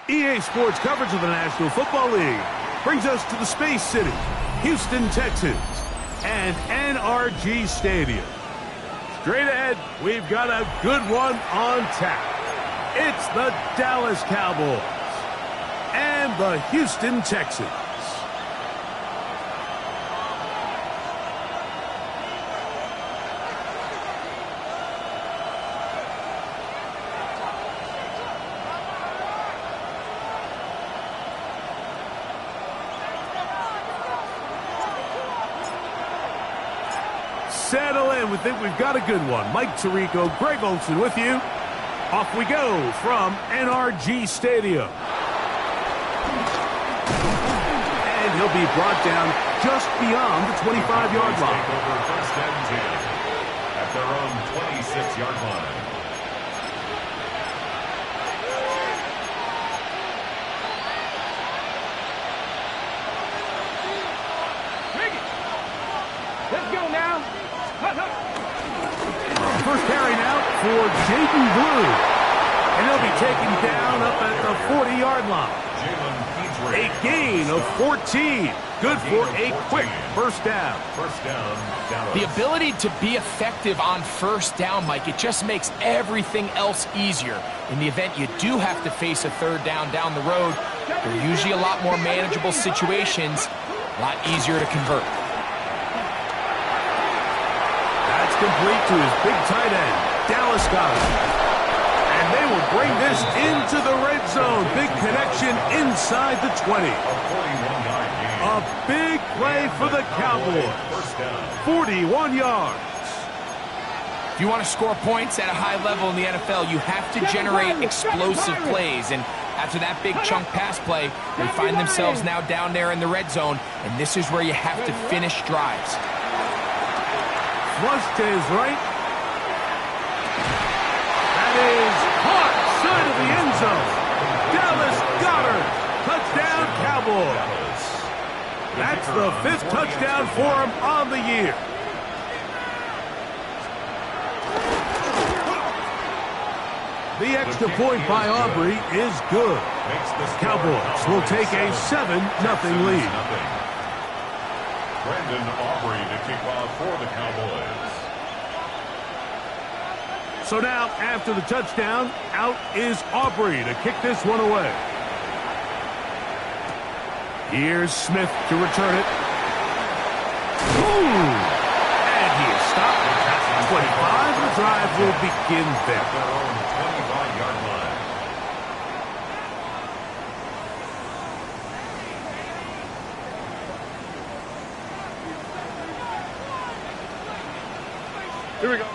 EA Sports coverage of the National Football League brings us to the Space City, Houston, Texas, and NRG Stadium. Straight ahead, we've got a good one on tap. It's the Dallas Cowboys and the Houston Texans. Settle in. We think we've got a good one. Mike Tirico, Greg Olson with you. Off we go from NRG Stadium. And he'll be brought down just beyond the 25-yard line. Over first and 10 at their own 26-yard line. Let's go now. First carry now for Jaden Brew. And he'll be taken down up at the 40-yard line. A gain of 14. Good for a quick first down. First down, Dallas. The ability to be effective on first down, Mike, it just makes everything else easier. In the event you do have to face a third down the road, they're usually a lot more manageable situations, a lot easier to convert. That's complete to his big tight end, Dallas Goddard. And they will bring this into the red zone. Big connection inside the 20. A big play for the Cowboys. 41 yards. If you want to score points at a high level in the NFL, you have to generate explosive plays. And after that big chunk pass play, they find themselves now down there in the red zone. And this is where you have to finish drives. Flush to his right. That is caught side of the end zone. Dallas Goddard. Touchdown Cowboys. That's the 5th touchdown for him on the year. The extra point by Aubrey is good. Cowboys will take a 7-0 lead. Brandon Aubrey to kick off for the Cowboys. So now, after the touchdown, out is Aubrey to kick this one away. Here's Smith to return it. Ooh! And he is stopped at 25. The drive will begin there. Their own 25-yard line. Here we go.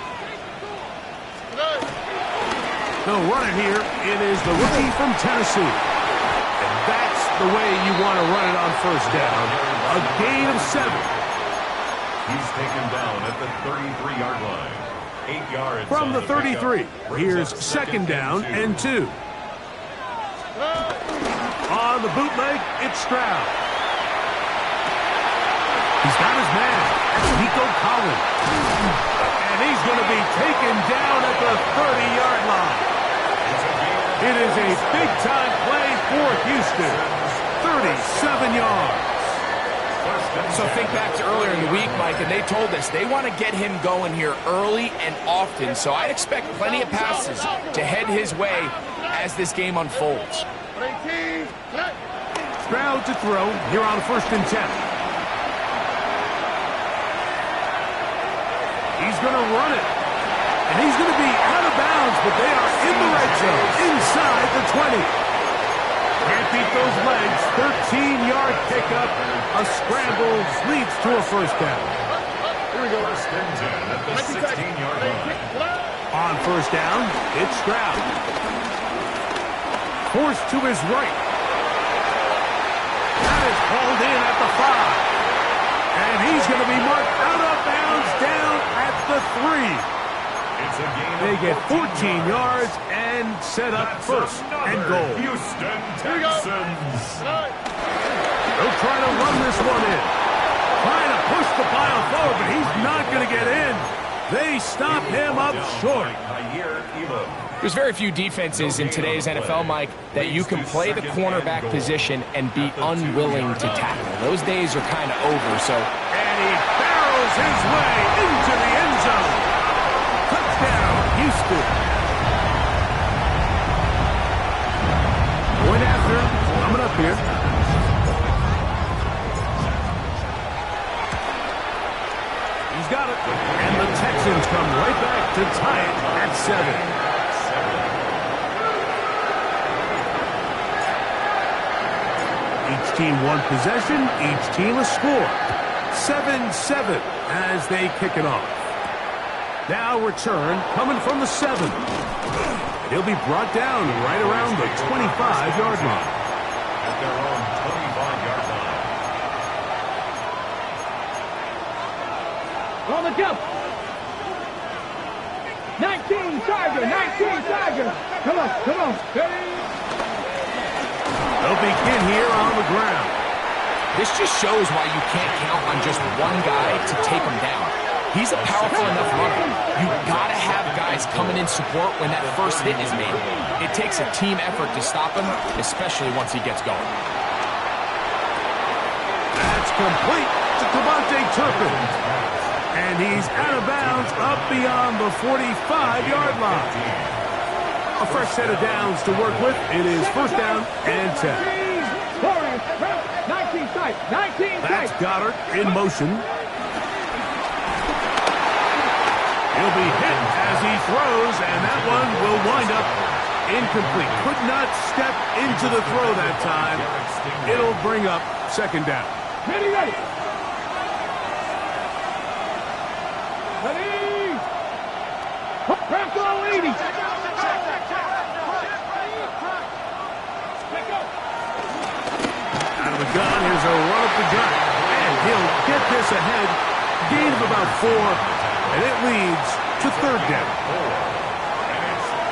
They'll run it here. It is the rookie from Tennessee. And that's the way you want to run it on first down. A gain of 7. He's taken down at the 33-yard line. 8 yards From the on 33. pickup. Here's second down and 2. On the bootleg, it's Stroud. He's got his man. That's Nico Collins. And he's going to be taken down at the 30-yard line. It is a big-time play for Houston. 37 yards. So think back to earlier in the week, Mike, and they told us they want to get him going here early and often. So I expect plenty of passes to head his way as this game unfolds. Stroud to throw here on 1st and 10. He's going to run it. And he's going to be out of bounds, but they are in the red zone, inside the 20. Can't beat those legs. 13-yard pickup. A scramble leads to a first down. Here we go. First and 10 at the 16-yard line. On first down, it's Stroud. Forced to his right. That is hauled in at the 5. And he's going to be marked out of bounds down at the 3. They get 14 yards and set up first and goal. Houston Texans. They'll try to run this one in. Trying to push the pile forward, but he's not going to get in. They stop him up short. There's very few defenses in today's NFL, Mike, that you can play the cornerback position and be unwilling to tackle. Those days are kind of over, so. And he barrels his way into the end zone. Touchdown, Houston. Point after, coming up here. He's got it. And the Texans come right back to tie it at 7. Each team one possession, each team a score. 7-7 as they kick it off. Now return coming from the 7. He'll be brought down right around the 25-yard line. At their own 25-yard line. On the jump. 19 Charger, 19 Charger. Come on, come on. Ready? They'll begin here on the ground. This just shows why you can't count on just one guy to take him down. He's a powerful enough runner. You gotta have guys coming in support when that first hit is made. It takes a team effort to stop him, especially once he gets going. That's complete to Devontae Turpin. And he's out of bounds up beyond the 45-yard line. A fresh set of downs to work with. It is first down and 10. 19 tight, 19 tight. That's Goddard in motion. He'll be hit as he throws, and that one will wind up incomplete. Could not step into the throw that time. It'll bring up second down. Ready, ready. Ready. Crack on 80. Out of the gun, here's a run up the gut. And he'll get this ahead. Gain of about 4. And it leads to third down.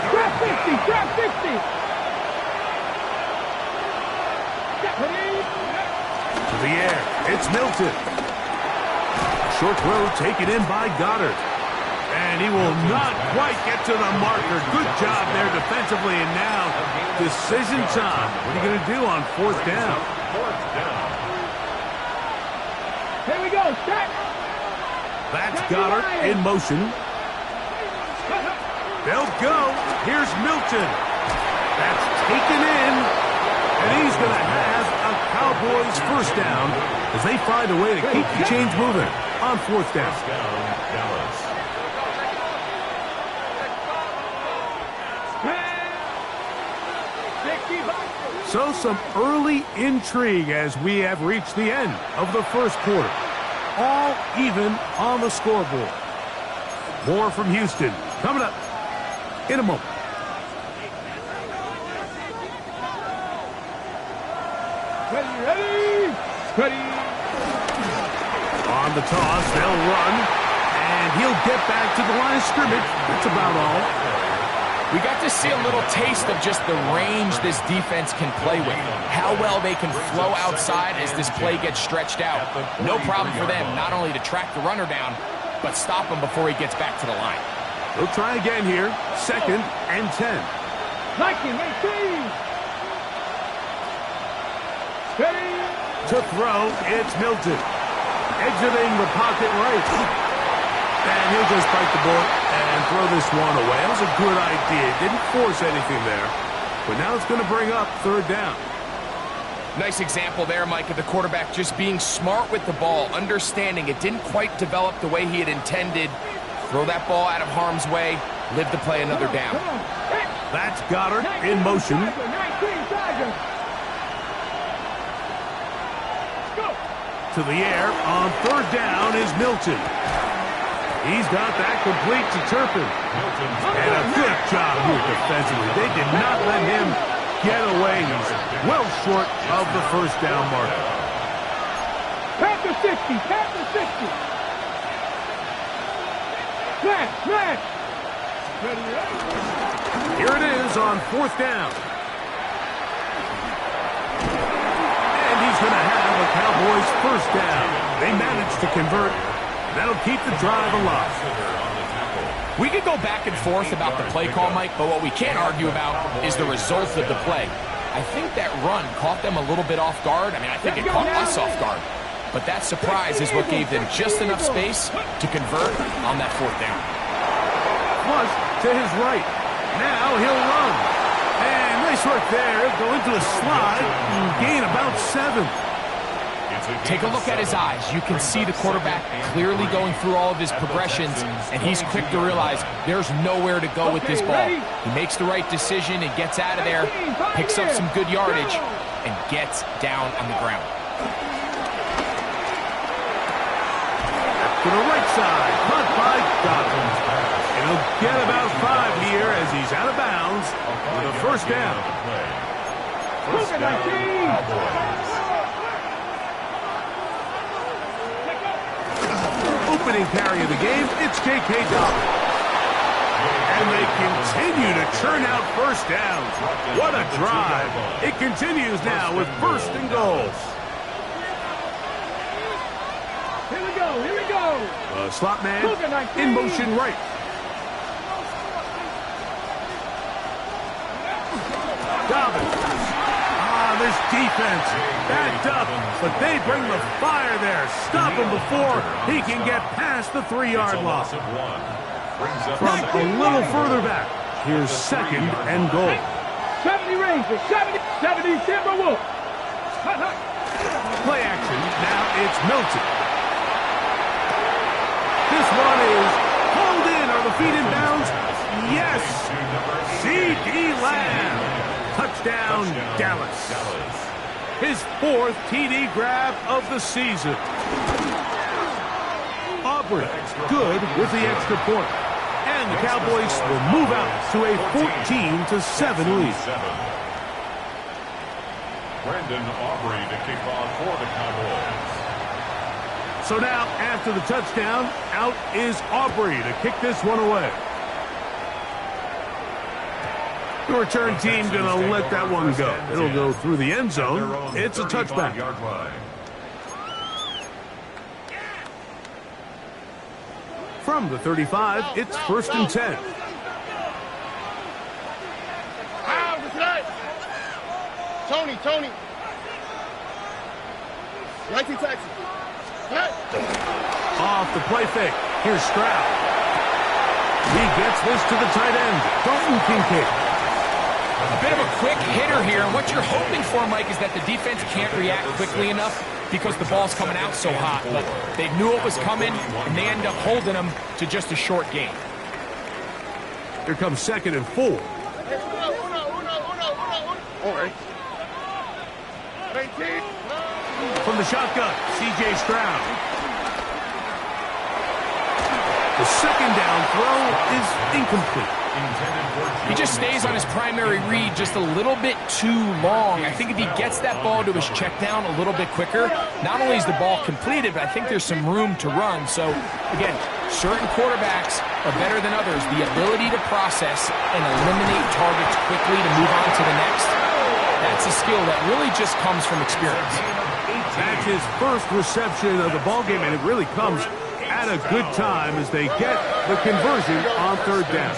Grab 50, grab 50. To the air, it's Milton. Short throw taken in by Goddard. And he will not quite get to the marker. Good job there defensively. And now, decision time. What are you going to do on fourth down? Here we go, set. That's Goddard in motion. They'll go. Here's Milton. That's taken in. And he's going to have a Cowboys first down as they find a way to keep the chains moving on fourth down. Dallas. So some early intrigue as we have reached the end of the first quarter. All even on the scoreboard. More from Houston coming up in a moment. Ready, ready, ready. On the toss, they'll run, and he'll get back to the line of scrimmage. That's about all. We got to see a little taste of just the range this defense can play with. How well they can flow outside as this play gets stretched out. No problem for them not only to track the runner down, but stop him before he gets back to the line. They'll try again here. Second and 10. 19, 18. Ready. To throw, it's Milton. Exiting the pocket right. And he'll just bite the bullet and throw this one away. That was a good idea. Didn't force anything there. But now it's going to bring up third down. Nice example there, Mike, of the quarterback just being smart with the ball, understanding it didn't quite develop the way he had intended. Throw that ball out of harm's way, live to play another down. That's Goddard in motion. To the air on third down is Milton. He's got that complete to Turpin. And a good job here defensively. They did not let him get away. He's well short of the first down marker. Pass to 60, pass to 60. Smash, smash. Here it is on fourth down. And he's going to have a Cowboys first down. They managed to convert. That'll keep the drive alive. We could go back and forth about the play call, Mike, but what we can't argue about is the result of the play. I think that run caught them a little bit off guard. I mean, I think it caught us off guard. But that surprise is what gave them just enough space to convert on that fourth down. Flush to his right. Now he'll run. And nice work there. He'll go into a slide and gain about 7. Take a look at his eyes. You can see the quarterback clearly going through all of his progressions, and he's quick to realize there's nowhere to go with this ball. He makes the right decision and gets out of there, picks up some good yardage, and gets down on the ground. To the right side, caught by Dobbins. And he'll get about 5 here as he's out of bounds with a first down. First down, Cowboys. Opening carry of the game, it's J.K. Dobbins. And they continue to churn out first downs. What a drive. It continues now with first and goals. Here we go, here we go. The slot man in motion right. Dobbins. This defense backed up, but they bring the fire there. Stop him before he can get past the 3-yard line. From a little further back, here's second and goal. 70 Rangers, 70 Timberwolves. Play action, now it's Milton. This one is pulled in. Are the feet in bounds? Yes! C.D. Lamb. Touchdown, Dallas. His 4th TD grab of the season. Aubrey, good with the extra point. And the Cowboys will move out to a 14-7 lead. Brendan Aubrey to kick off for the Cowboys. So now, after the touchdown, out is Aubrey to kick this one away. The return team going to let that one go. It'll go through the end zone. It's a touchback. From the 35, it's first and 10. Tony. 19 Texas. Off the play fake. Here's Stroud. He gets this to the tight end, Dalton Kincaid. A bit of a quick hitter here, and what you're hoping for, Mike, is that the defense can't react quickly enough because the ball's coming out so hot. But they knew it was coming, and they end up holding them to just a short gain. Here comes second and 4. All right. From the shotgun, C.J. Stroud. The second down throw is incomplete. He just stays on his primary read just a little bit too long. I think if he gets that ball to his check down a little bit quicker, not only is the ball completed, but I think there's some room to run. So, again, certain quarterbacks are better than others. The ability to process and eliminate targets quickly to move on to the next, that's a skill that really just comes from experience. That's his first reception of the ballgame, and it really comes at a good time as they get the conversion on third down.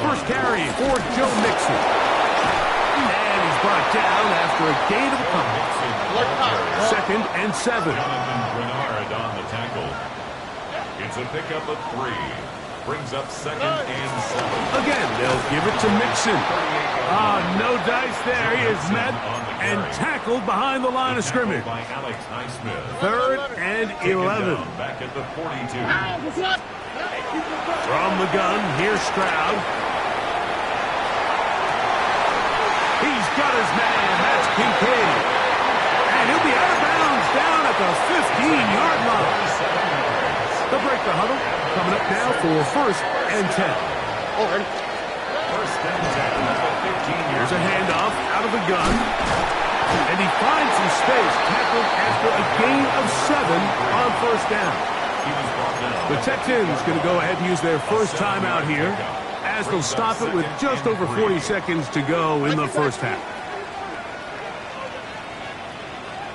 First carry for Joe Mixon. And he's brought down after a gain of a couple. Second and 7. Bernard on the tackle. It's a pickup of 3. Brings up second and 7. Again, they'll give it to Mixon. No dice there. He is met and tackled behind the line of scrimmage. By Alex Highsmith. Third and 11. Back at the 42. From the gun, here's Stroud. He's got his man. That's Kincaid. And he'll be out of bounds down at the 15-yard line. They'll break the huddle. Coming up now for first and 10. First and 10 at the 15-yard. Here's a handoff out of the gun. And he finds some space, tackled after a gain of 7 on first down. The Texans going to go ahead and use their first timeout here as they'll stop it with just over 40 seconds to go in the first half.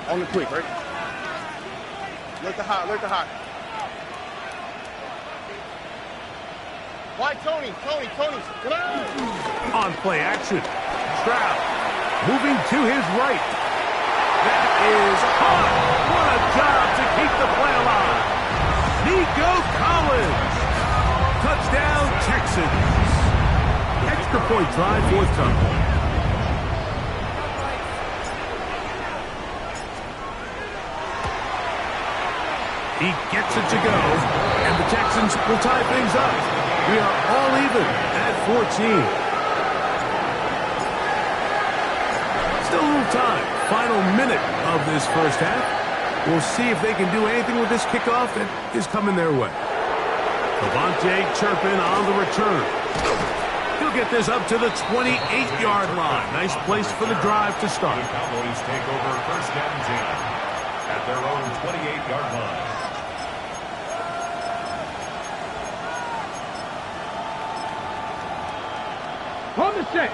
On the quick, right? Look the hot. Why, Tony? Come on. On play action. Stroud moving to his right. That is hot. What a job to keep the play alive. Nico Collins. Touchdown, Texans. Extra point drive forthcoming. He gets it to go, and the Texans will tie things up. We are all even at 14. Still a little time. Final minute of this first half. We'll see if they can do anything with this kickoff that is coming their way. Devontae Turpin on the return. He'll get this up to the 28-yard line. Nice place for the drive to start. The Cowboys take over first down 10 at their own 28-yard line. On the set.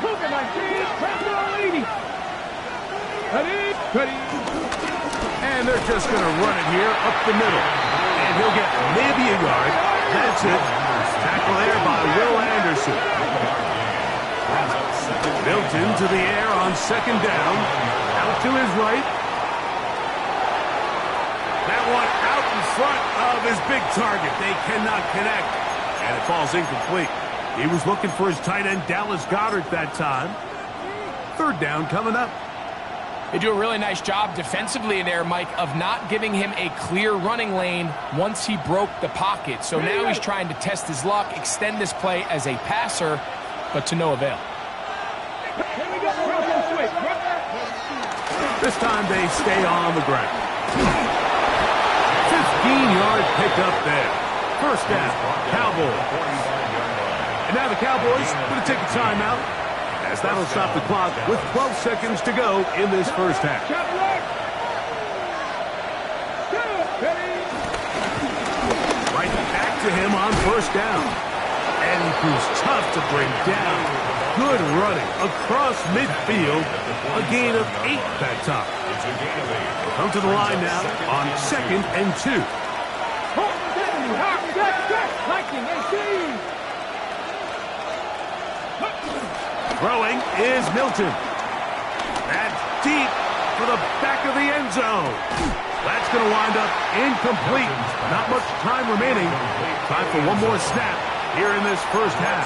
Look at my team. Press on 80. Ready. And they're just going to run it here up the middle. And he'll get maybe a yard. That's it. Tackle there by Will Anderson. Milton to the air on second down. Out to his right. That one out in front of his big target. They cannot connect. And it falls incomplete. He was looking for his tight end, Dallas Goedert, that time. Third down coming up. They do a really nice job defensively in there, Mike, of not giving him a clear running lane once he broke the pocket. So now he's trying to test his luck, extend this play as a passer, but to no avail. This time they stay on the ground. 15-yard pickup there. First down, Cowboys. And now the Cowboys going to take a timeout, as that'll stop the clock with 12 seconds to go in this first half. Right back to him on first down. And he proves tough to bring down. Good running across midfield. A gain of 8 that time. Come to the line now on 2nd and 2. Throwing is Milton. That's deep for the back of the end zone. That's going to wind up incomplete. Not much time remaining. Time for one more snap here in this first half.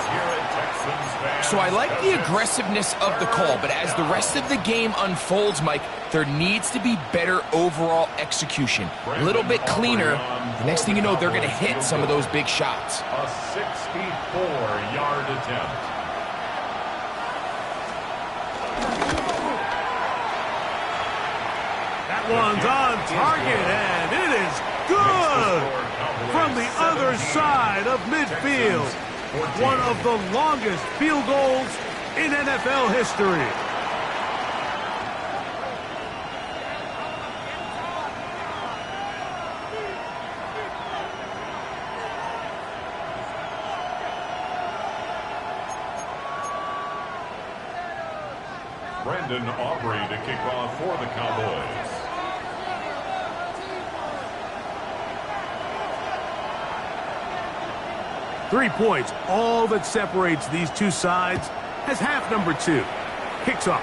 So I like the aggressiveness of the call, but as the rest of the game unfolds, Mike, there needs to be better overall execution. A little bit cleaner. The next thing you know, they're going to hit some of those big shots. A 64-yard attempt. That one's on target, and it is good from the other side of midfield. One of the longest field goals in NFL history. Brandon Aubrey to kick off for the Cowboys. Three points, all that separates these two sides, as half number 2 kicks off.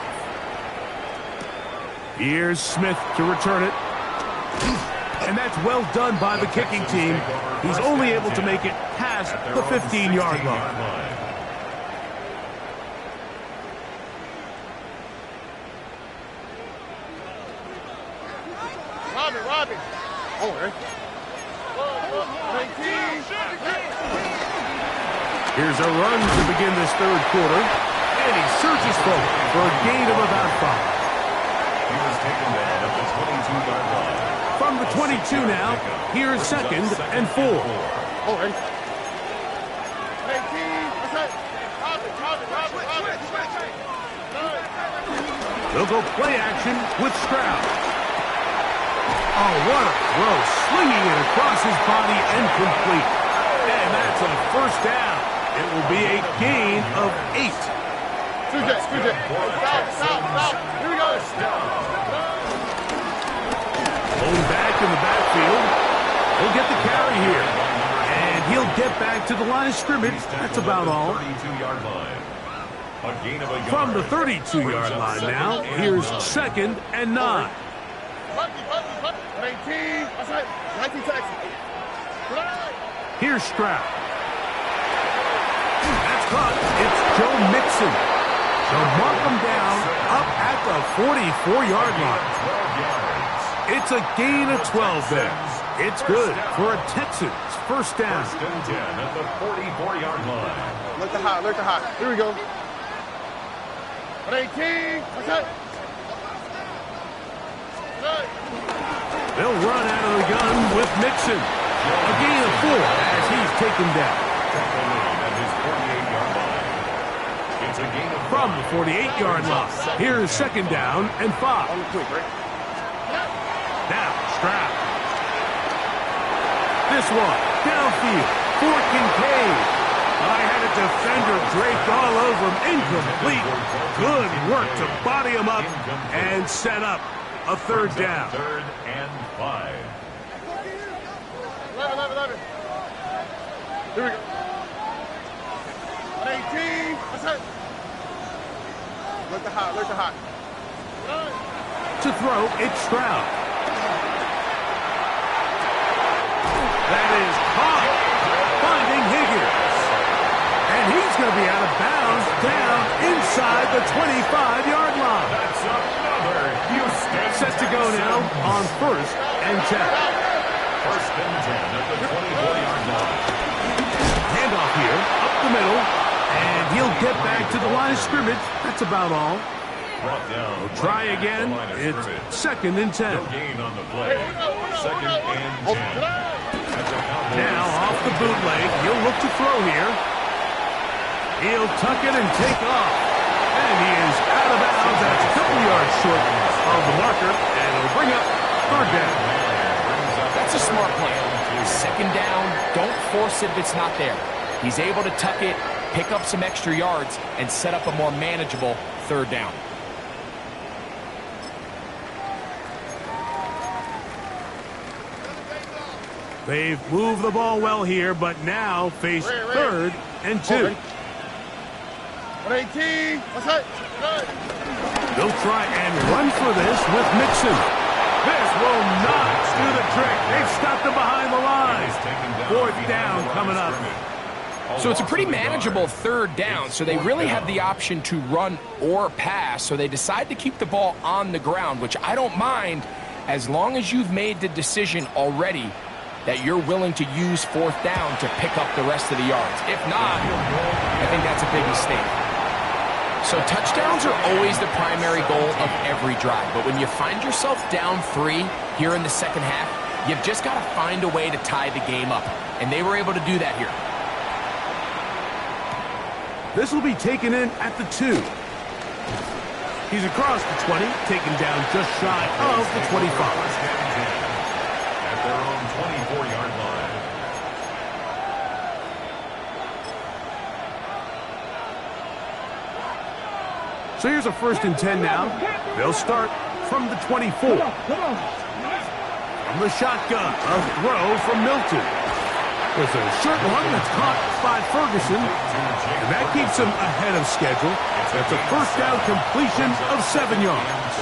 Here's Smith to return it. And that's well done by the kicking team. He's only able to make it past the 15-yard line. Robin. Oh, right. Here's a run to begin this third quarter. And he surges forward for a gain of about 5. He was taken down at the 22-yard line. From the 22 now, here's 2nd and 4. Oh, right. They'll go play action with Stroud. Oh, what a throw. Slinging it across his body and complete. And that's a first down. It will be a gain of 8. Stop. Here we go. Going back in the backfield. He'll get the carry here. And he'll get back to the line of scrimmage. That's about all. 32-yard line. A gain of a yard. From the 32-yard line now, here's 2nd and 9. 19. Outside. 19 Texas. Here's Stroud. That's caught. It's Joe Mixon. They'll mark him down up at the 44-yard line. 12 yards. It's a gain of 12 there. It's good for a Texans first down. 1st and 10 at the 44-yard line. Look the hot. Look the hot. Here we go. 18. Outside. They'll run out of the gun with Mixon. A gain of 4 as he's taken down. At his 48-yard line. It's a gain of From the 48-yard line, here's 2nd down and 5. On the quick, right? Now, Stroud. This one, downfield, for Kincaid. I had a defender draped all over him, incomplete. Good work to body him up and set up a 3rd down. 3rd and 5. 11. Here we go. 18. Outside. Look the hot. Look the hot. To throw, it's Stroud. That is caught, finding Higgins. And he's going to be out of bounds down inside the 25-yard line. That's another Houston. Set to go now on 1st and 10. 1st and 10 at the 24-yard line. Handoff here, up the middle, and he'll get back to the line of scrimmage. That's about all. Brought down. Try again. It's 2nd and 10. No gain on the play. 2nd and 10. Now off the bootleg, he'll look to throw here. He'll tuck it and take off. And he is out of bounds. That's a couple yards short of the marker, and it'll bring up 3rd down. That's a smart play. 2nd down, don't force it if it's not there. He's able to tuck it, pick up some extra yards, and set up a more manageable 3rd down. They've moved the ball well here, but now face 3rd and 2. 18. Outside. They'll try and run for this with Mixon. This will not do the trick. They've stopped him behind the line. 4th down coming up. So it's a pretty manageable 3rd down, so they really have the option to run or pass, so they decide to keep the ball on the ground, which I don't mind as long as you've made the decision already that you're willing to use 4th down to pick up the rest of the yards. If not, I think that's a big mistake. So touchdowns are always the primary goal of every drive, but when you find yourself down 3 here in the 2nd half, you've just got to find a way to tie the game up, and they were able to do that here. This will be taken in at the 2. He's across the 20, taken down just shy of the 25. At their own 24-yard line. So here's a 1st and 10 now. They'll start from the 24. From the shotgun, a throw from Milton. There's a short one that's caught by Ferguson, and that keeps him ahead of schedule. That's a 1st down completion of 7 yards.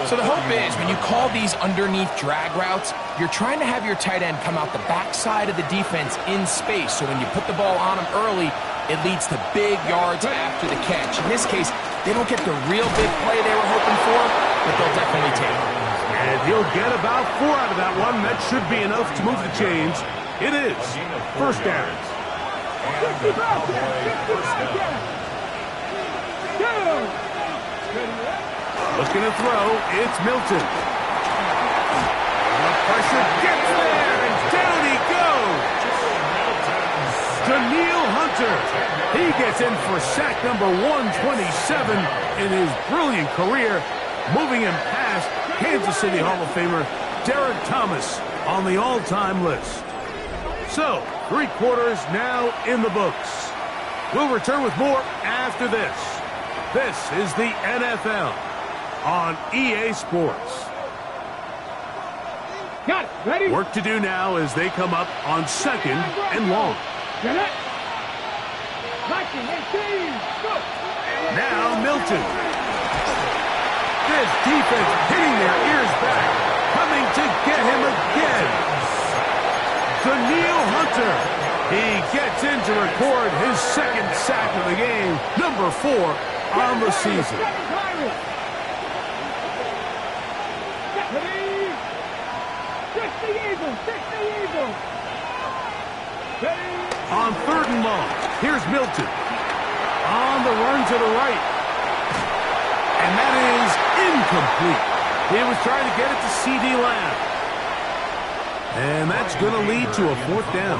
So the hope is when you call these underneath drag routes, you're trying to have your tight end come out the backside of the defense in space. So when you put the ball on him early, it leads to big yards after the catch. In this case, they don't get the real big play they were hoping for, but they'll definitely take it. And he'll get about 4 out of that one. That should be enough to move the chains. It is 1st down. Looking to throw, it's Milton. The pressure gets there, and down he goes. Daniil Hunter. He gets in for sack number 127 in his brilliant career, moving him past Kansas City Hall of Famer Derek Thomas on the all-time list. So, 3 quarters now in the books. We'll return with more after this. This is the NFL on EA Sports. Got it. Ready? Work to do now as they come up on second and long. Get it. 19, 18, go. Now Milton. This defense hitting their ears back, coming to get him again. Daniil Hunter. He gets in to record his second sack of the game, number 4 on the season. On third and long, here's Milton. On the run to the right. And that is incomplete. He was trying to get it to C.D. Lamb. And that's going to lead to a 4th down.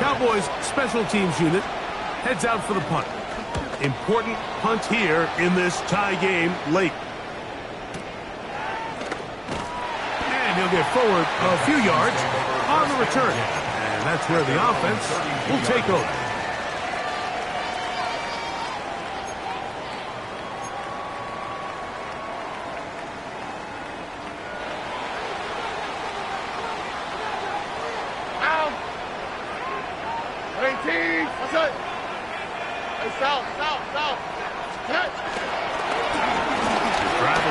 Cowboys special teams unit heads out for the punt. Important punt here in this tie game late. And he'll get forward a few yards on the return. And that's where the offense will take over.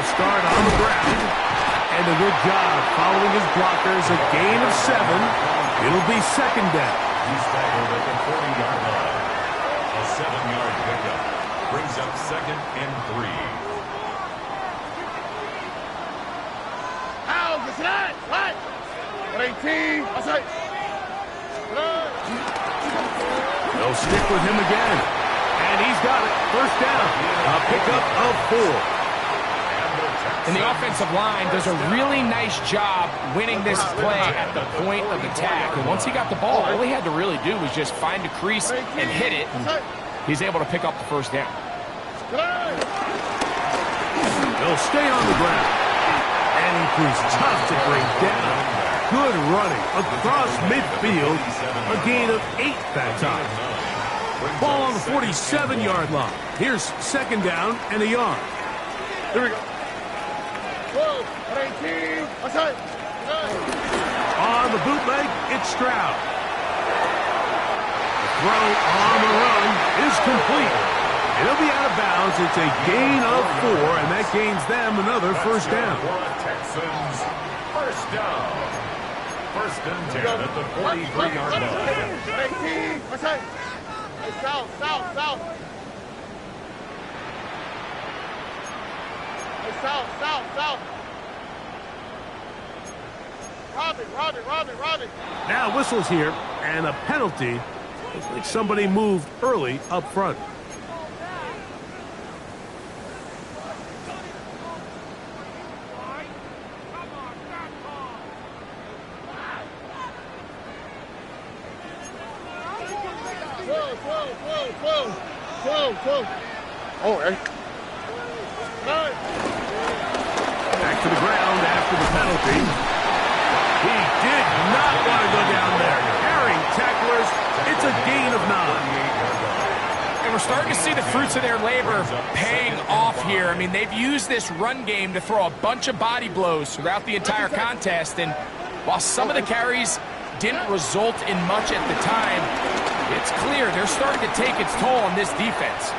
Start on the ground, and a good job following his blockers. A gain of 7. It'll be second down. He's tackled at the 40-yard line. A 7-yard pickup brings up second and 3. How? What's that? What? 18. What's that? They'll stick with him again, and he's got it. First down. A pickup of 4. And the offensive line does a really nice job winning this play at the point of attack. And once he got the ball, all he had to really do was just find a crease and hit it. And he's able to pick up the first down. They'll stay on the ground. And he's tough to bring down. Good running across midfield. A gain of 8 that time. Ball on the 47-yard line. Here's second down and a yard. Here we go. On the bootleg, it's Stroud. The throw on the run is complete. It'll be out of bounds. It's a gain of 4, and that gains them another first down. Texans, first down. First and 10 at the 43-yard line. South. Robin. Now whistles here, and a penalty. Looks like somebody moved early up front. Whoa. Oh, hey. Back to the ground after the penalty. He did not want to go down there. Carrying tacklers, it's a gain of 9. And we're starting to see the fruits of their labor paying off here. I mean, they've used this run game to throw a bunch of body blows throughout the entire contest. And while some of the carries didn't result in much at the time, it's clear they're starting to take its toll on this defense.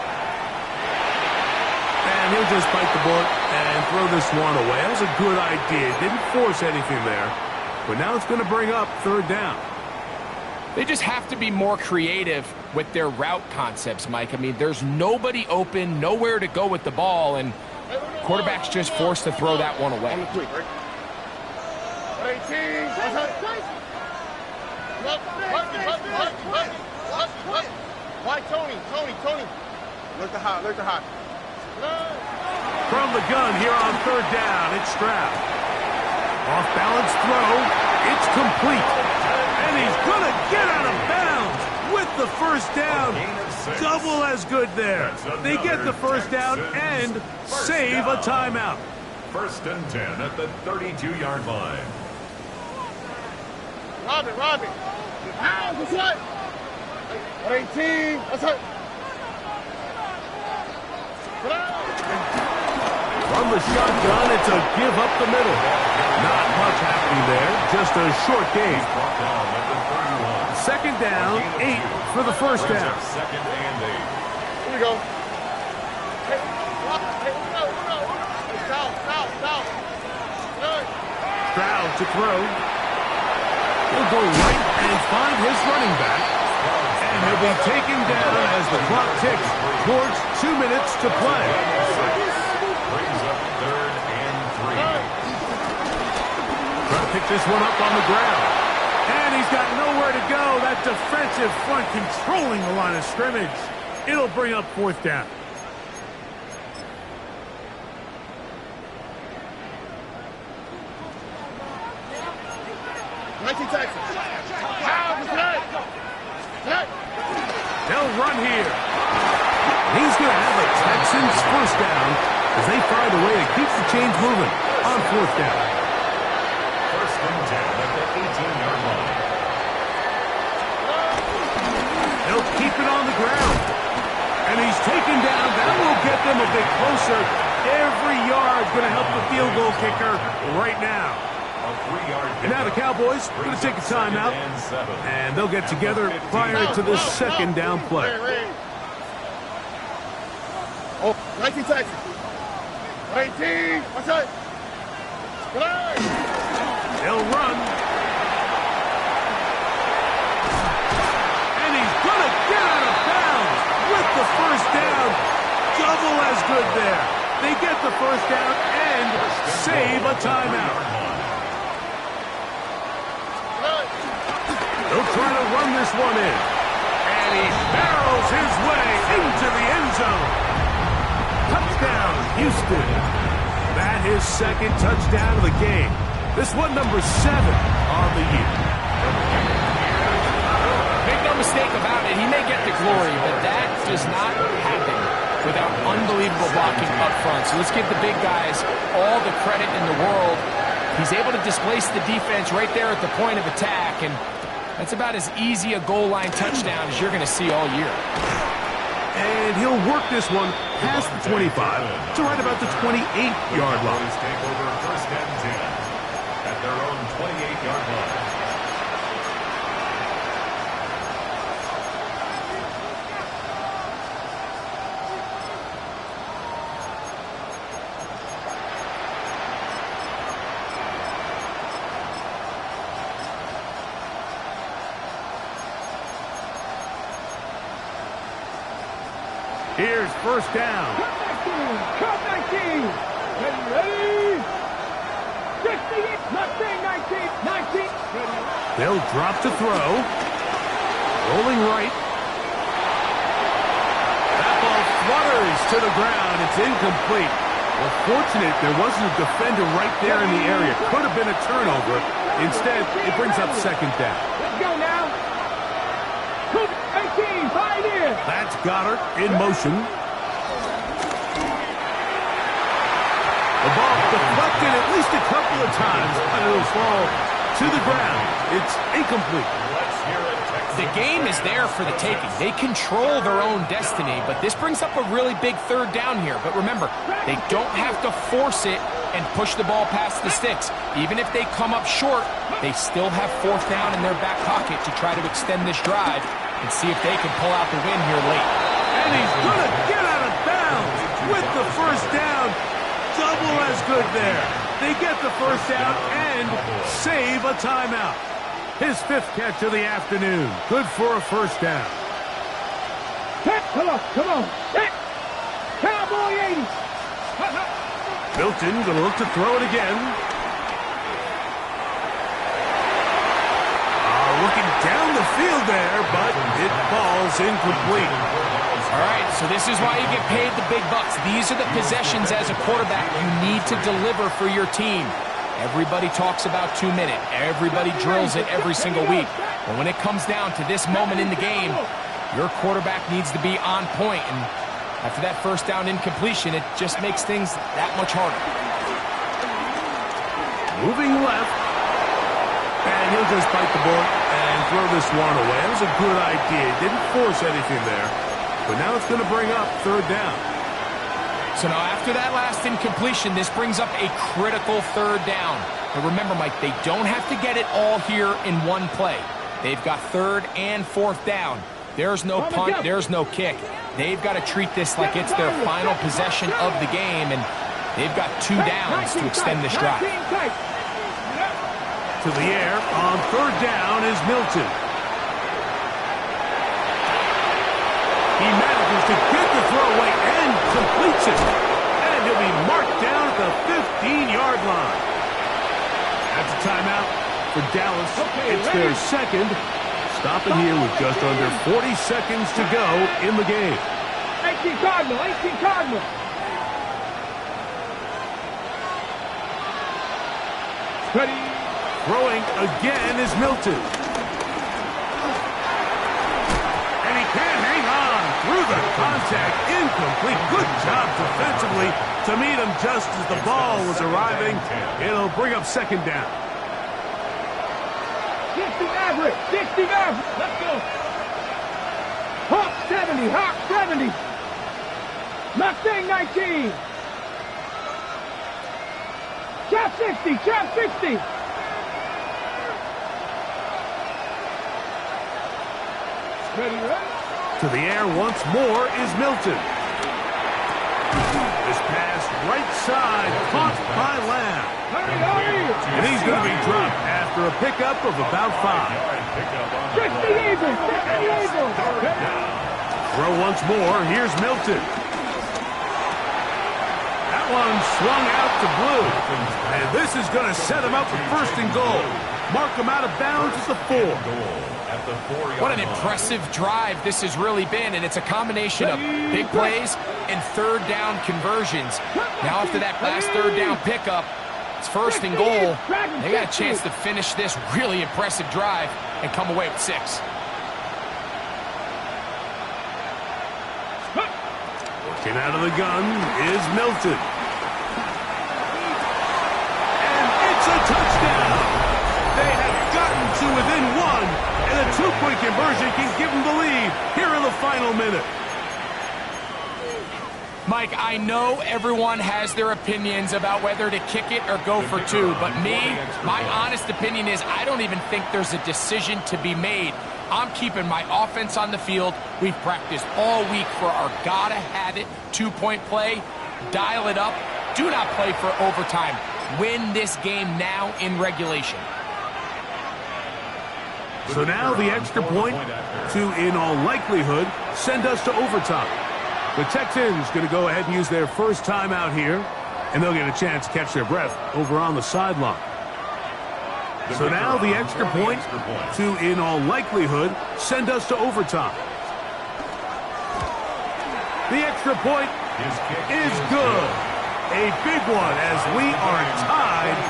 And he'll just bite the bullet and throw this one away. That was a good idea. Didn't force anything there. But now it's going to bring up third down. They just have to be more creative with their route concepts, Mike. I mean, there's nobody open, nowhere to go with the ball, and quarterback's just forced to throw that one away. Why, Tony? Look to hot. From the gun here on third down, it's Stroud. Off-balance throw, it's complete. And he's going to get out of bounds with the first down. Double as good there. They get the first down and save a timeout. First and 10 at the 32-yard line. Robin. How? What's what? 18. What's up? From the shotgun, it's a give up the middle. Not much happening there. Just a short game. Brought down at the 31. Second down, 8 for the first Brings down. up second and 8. Here we go. Hey, no. Down. Good. Stroud to throw. He'll go right and find his running back. And he'll be taken down as the clock ticks towards 2 minutes to play. Brings up third and 3. Trying to pick this one up on the ground. And he's got nowhere to go. That defensive front controlling the line of scrimmage. It'll bring up fourth down. They'll run here. He's going to have a Texans first down as they find a way to keep the chains moving on fourth down. First and 10 at the 18-yard line. They'll keep it on the ground. And he's taken down. That will get them a bit closer. Every yard's going to help the field goal kicker right now. A 3-yard And now the Cowboys are going to take a timeout. And they'll get together prior to this second down play. Oh, 19 Texans. 19. What's that? They'll run. And he's going to get out of bounds with the first down. Double as good there. They get the first down and save a timeout. They'll try to run this one in. And he barrels his way into the end zone. Touchdown, Houston. That his second touchdown of the game. This one number 7 on the year. Make no mistake about it, he may get the glory, but that does not happen without unbelievable blocking up front. So let's give the big guys all the credit in the world. He's able to displace the defense right there at the point of attack, and that's about as easy a goal line touchdown as you're going to see all year. And he'll work this one past the 25 to right about the 28-yard line. Take over first and 10 at their own 28-yard line. Here's first down. Cut 19. Ready? 68. Not saying 19. 19. They'll drop to throw. Rolling right. That ball flutters to the ground. It's incomplete. Well, fortunate there wasn't a defender right there in the area. Could have been a turnover. Instead, it brings up second down. Let's go now. 18. 5 in. That's Goddard in motion. The ball deflected at least a couple of times, but it'll fall to the ground. It's incomplete. Let's hear it, Texans. The game is there for the taking. They control their own destiny, but this brings up a really big third down here. But remember, they don't have to force it and push the ball past the sticks. Even if they come up short, they still have fourth down in their back pocket to try to extend this drive and see if they can pull out the win here late. And he's going to get out of bounds with the first down. Double as good there. They get the first down and save a timeout. His 5th catch of the afternoon. Good for a first down. Come on. Cowboy 80. Milton going to look to throw it again. Looking down the field there, but it falls incomplete. All right, so this is why you get paid the big bucks. These are the possessions as a quarterback you need to deliver for your team. Everybody talks about 2 minute. Everybody drills it every single week. But when it comes down to this moment in the game, your quarterback needs to be on point. And after that first down incompletion, it just makes things that much harder. Moving left. And he'll just bite the bullet and throw this one away. That was a good idea. Didn't force anything there. But now it's going to bring up third down. So now after that last incompletion, this brings up a critical third down. But remember, Mike, they don't have to get it all here in one play. They've got 3rd and 4th down. There's no punt, there's no kick. They've got to treat this like it's their final possession of the game, and they've got 2 downs to extend this drive. To the air on 3rd down is Milton. He manages to get the throw away and completes it. And he'll be marked down at the 15-yard line. That's a timeout for Dallas. It's their second. Stopping here with just under 40 seconds to go in the game. 18 Cardinal, 18 Cardinal. Ready. Throwing again is Milton. And he can't hang on through the contact. Incomplete. Good job defensively to meet him just as the ball was arriving. It'll bring up 2nd down. 60 average, 60 average. Let's go. Hawk 70, Hawk 70. Mustang 19. Chop 60, Chop 60. Ready, ready. To the air once more is Milton. This pass right side, caught by Lamb. Hurry, hurry. And he's going to be dropped after a pickup of about 5. 60 Eagles, 60 Eagles. Throw once more, here's Milton. That one swung out to Brew. And this is going to set him up for 1st and goal. Mark him out of bounds at the 4. What an impressive drive this has really been, and it's a combination of big plays and 3rd down conversions. Now after that last 3rd down pickup, it's 1st and goal. They got a chance to finish this really impressive drive and come away with 6. Working out of the gun is Milton. And it's a touchdown. They have gotten to within 1. And a 2-point conversion can give them the lead here in the final minute. Mike, I know everyone has their opinions about whether to kick it or go for 2, but me, my honest opinion is I don't even think there's a decision to be made. I'm keeping my offense on the field. We've practiced all week for our gotta-have-it 2-point play. Dial it up. Do not play for overtime. Win this game now in regulation. So now the extra point to, in all likelihood, send us to overtime. The Texans going to go ahead and use their first timeout here, and they'll get a chance to catch their breath over on the sideline. So now the extra point to, in all likelihood, send us to overtime. The extra point is good. A big one as we are tied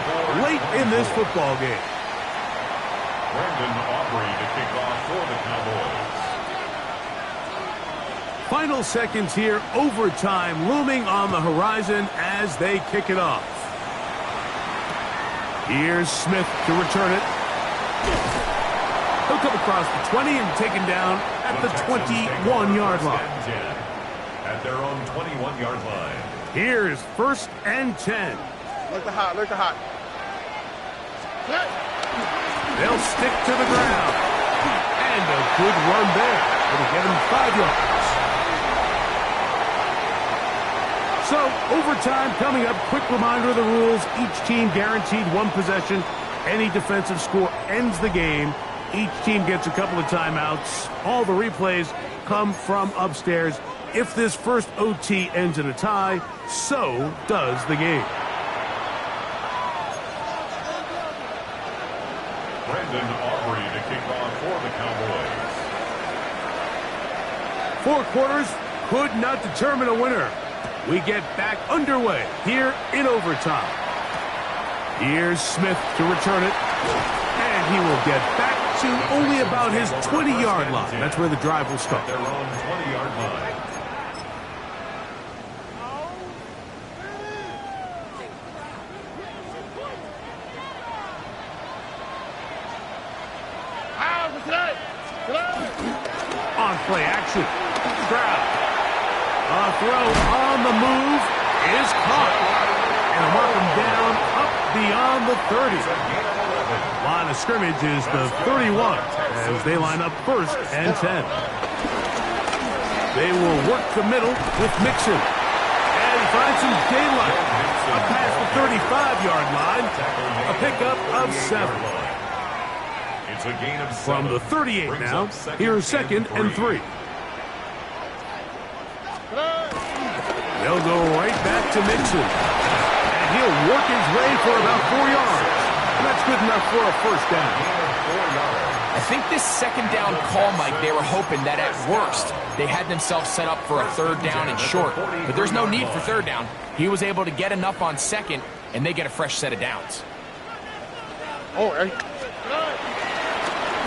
late in this football game. Brendan Aubrey to kick off for the Cowboys. Final seconds here, overtime looming on the horizon as they kick it off. Here's Smith to return it. He'll come across the 20 and taken down at the 21-yard line. At their own 21-yard line. Here's 1st and 10. Look the hot, look the hot. They'll stick to the ground. And a good run there. It'll get him 5 yards. So, overtime coming up. Quick reminder of the rules. Each team guaranteed 1 possession. Any defensive score ends the game. Each team gets a couple of timeouts. All the replays come from upstairs. If this first OT ends in a tie, so does the game. Brendan Aubrey to kick off for the Cowboys. 4 quarters could not determine a winner. We get back underway here in overtime. Here's Smith to return it. And he will get back to only about his 20-yard line. That's where the drive will start. Their own 20-yard line. On play action. Stroud. A throw on the move is caught. And mark him down up beyond the 30. Line of scrimmage is the 31 as they line up first and 10. They will work the middle with Mixon. And he finds some daylight. Up past the 35-yard line. A pickup of 7. It's a gain of 7. From the 38 now, here's second and 3. They'll go right back to Mixon. And he'll work his way for about 4 yards. And that's good enough for a first down. I think this second down call, Mike, they were hoping that at worst they had themselves set up for a third down and short. But there's no need for third down. He was able to get enough on second, and they get a fresh set of downs. Oh, hey.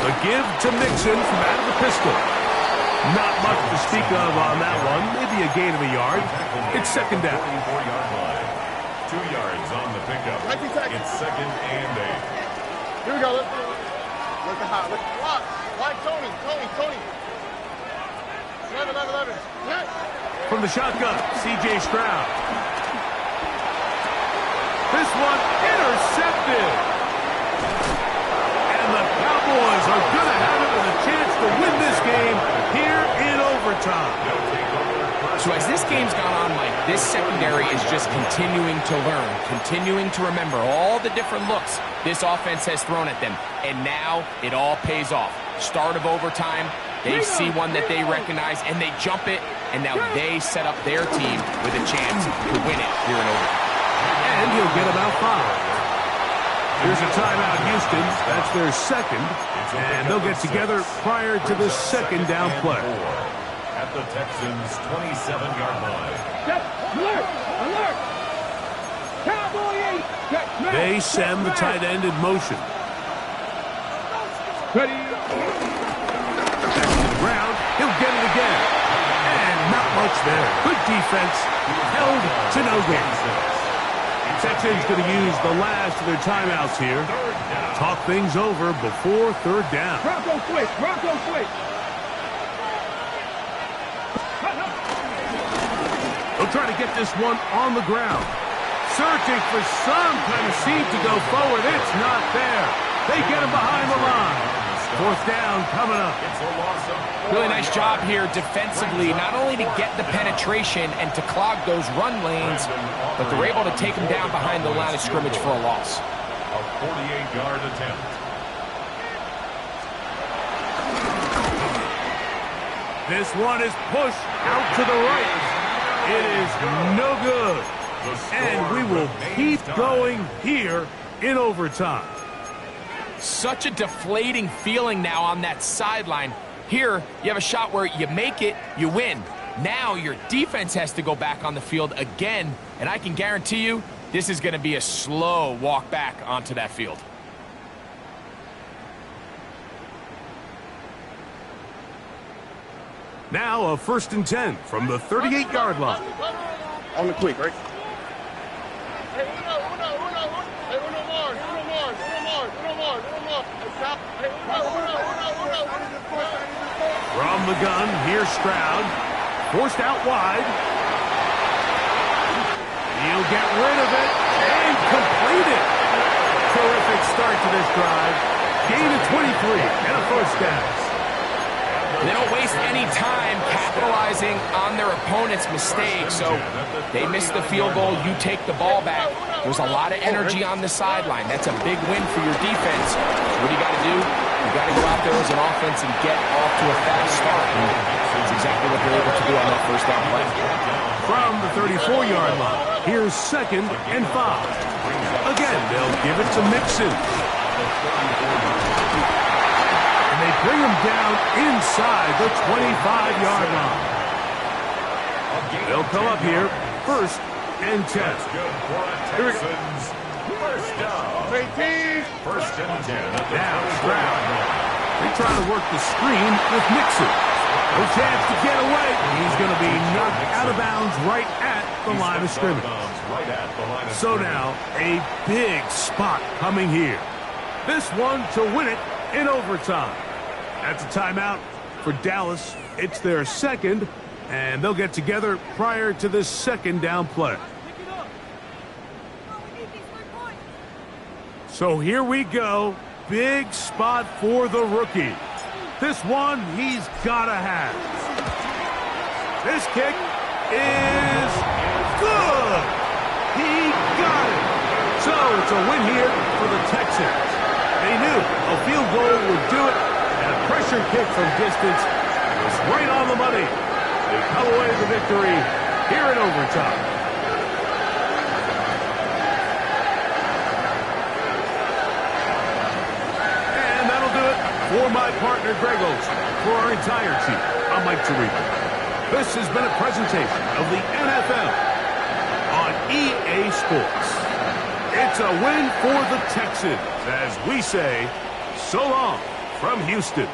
The give to Mixon from out of the pistol. Not much to speak of on that one. Maybe a gain of a yard. It's second down. 44-yard line. 2 yards on the pickup. It's second and 8. Here we go. Look at hot. Look at Watch. Watch Tony. 11. From the shotgun, C.J. Stroud. This one intercepted. And the Cowboys are going to have it with a chance to win this game here in overtime. So as this game's gone on, Mike, this secondary is just continuing to learn, continuing to remember all the different looks this offense has thrown at them. And now it all pays off. Start of overtime, they see one that they recognize, and they jump it, and now they set up their team with a chance to win it here in overtime. And he'll get about 5. Here's a timeout, Houston. That's their second, and they'll get together prior to the second down play. At the Texans' 27-yard line. Alert! Cowboy 8. They send the tight end in motion. Ready. Back to the ground. He'll get it again. And not much there. Good defense. Held to no gain. Texans going to use the last of their timeouts here. Talk things over before third down. Bronco switch. They'll try to get this one on the ground. Searching for some kind of seed to go forward. It's not there. They get him behind the line. Fourth down coming up. Really nice job here defensively, not only to get the penetration and to clog those run lanes, but they're able to take him down behind the line of scrimmage for a loss. A 48-yard attempt. This one is pushed out to the right. It is no good. And we will keep going here in overtime. Such a deflating feeling now on that sideline. Here, you have a shot where you make it, you win. Now your defense has to go back on the field again, and I can guarantee you this is going to be a slow walk back onto that field. Now a 1st and 10 from the 38-yard line. On the quick, right? From the gun, here's Stroud. Forced out wide. He'll get rid of it and complete it. Terrific start to this drive. Gain of 23 and a first down. They don't waste any time capitalizing on their opponent's mistakes, so they miss the field goal, you take the ball back. There's a lot of energy on the sideline. That's a big win for your defense. So what do you got to do? You got to go out there as an offense and get off to a fast start. And that's exactly what they're able to do on that first down play. From the 34-yard line, here's 2nd and 5. Again, they'll give it to Mixon. And they bring him down inside the 25-yard line. They'll come up here, 1st and 10. Here it goes. First down. 10. Now, Stroud. They try to work the screen with Mixon. No chance to get away. He's going to be knocked out of bounds right at the line of scrimmage. So now, a big spot coming here. This one to win it in overtime. That's a timeout for Dallas. It's their second, and they'll get together prior to this second down play. So here we go. Big spot for the rookie. This one he's got to have. This kick is good. He got it. So it's a win here for the Texans. They knew a field goal would do it, and a pressure kick from distance was right on the money. They come away with the victory here in overtime. And that'll do it for my partner, Greg Olson. For our entire team, I'm Mike Tirico. This has been a presentation of the NFL on EA Sports. It's a win for the Texans, as we say, so long from Houston.